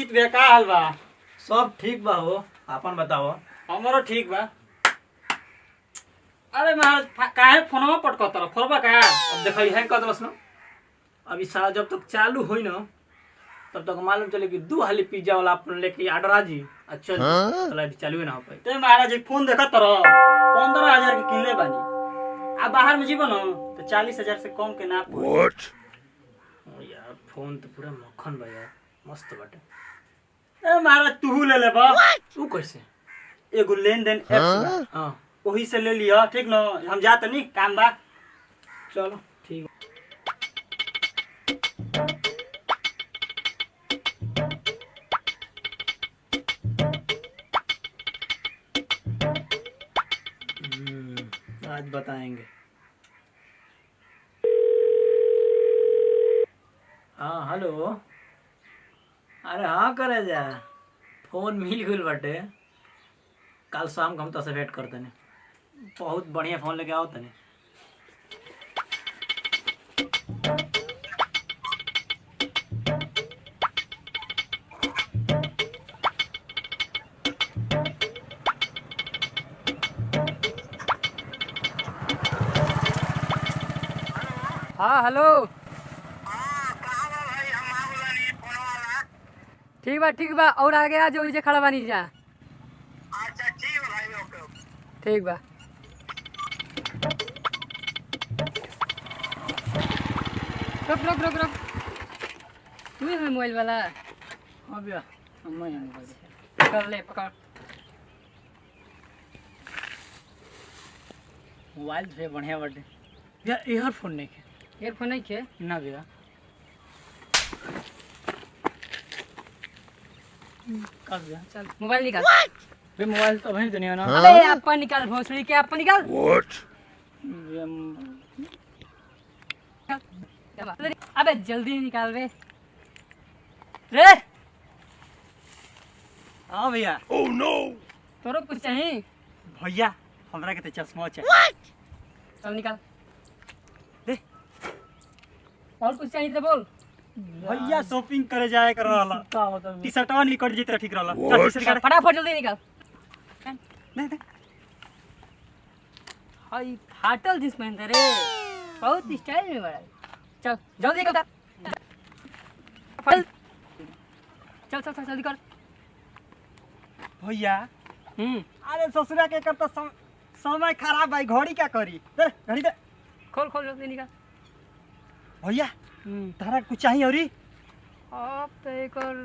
जीत बे का हाल बा? सब ठीक बा हो, आपन बताओ। हमरो ठीक बा। अरे महाराज काहे फोनवा पटकत रह फोरबा का? अब देखो है कद बस न अभी सारा जब तक चालू होई न तब तक मालूम चले कि 2 हाली पिज्जा वाला अपन लेके ऑर्डर आजी। अच्छा चला अभी चालू ना हो पाई। ते महाराज एक फोन देखत रह 15,000 के किनले बानी। आ बाहर में जीवन तो 40,000 से कम के ना पड़ी। व्हाट? यार फोन तो पूरा मक्खन बा यार, मस्त बाटे। ए महाराज तू ले ले बा। तू कैसे? एगो लेन देन ऐप बा। हां वही से ले लिया ठीक न। हम जात नहीं काम बा। चलो ठीक। आज बताएंगे। हाँ हेलो। अरे हाँ करे जा फोन मिल गई बाटे। कल शाम को हम तो से वेट करते हैं। बहुत बढ़िया फोन लेके आओ तने। हाँ हेलो। ठीक बा और आगे आ जाओ जे खड़ा बानी जा। अच्छा ठीक है भाई ओके। ठीक बा। रुक तू है मोबाइल वाला? हाँ भैया पकड़ ले पकड़। मोबाइल से बढ़िया बाटे यार। ईयरफोन नहीं है। ईयरफोन नहीं खे ना भैया का भैया चल मोबाइल निकाल। बे मोबाइल तो वहीं दुनिया ना। अबे अपन निकाल भोसड़ी के अपन निकाल। अबे जल्दी निकाल बे रे। हां भैया। Oh no. तोरो कुछ चाहिए? भैया हमरा के तो चश्मा चाहिए। चल निकाल दे। और कुछ चाहिए तो बोल। भैया शॉपिंग करे जाए कर रहला। का होता टी शर्टवा निकट जीत ठीक रहला। चल टी शर्ट काट। फटाफट जल्दी निकाल। दे। हाय फाटल जींस पहनते रे, बहुत स्टाइल में बड़ा। चल जल्दी कर। चल जल्दी कर। भैया हम्म अरे ससुरा के कर तो समय खराब भाई। घड़ी क्या करी? दे घड़ी दे। खोल जल्दी निकाल। भैया तारा कुछ चाहिए औरी? अब तो एक और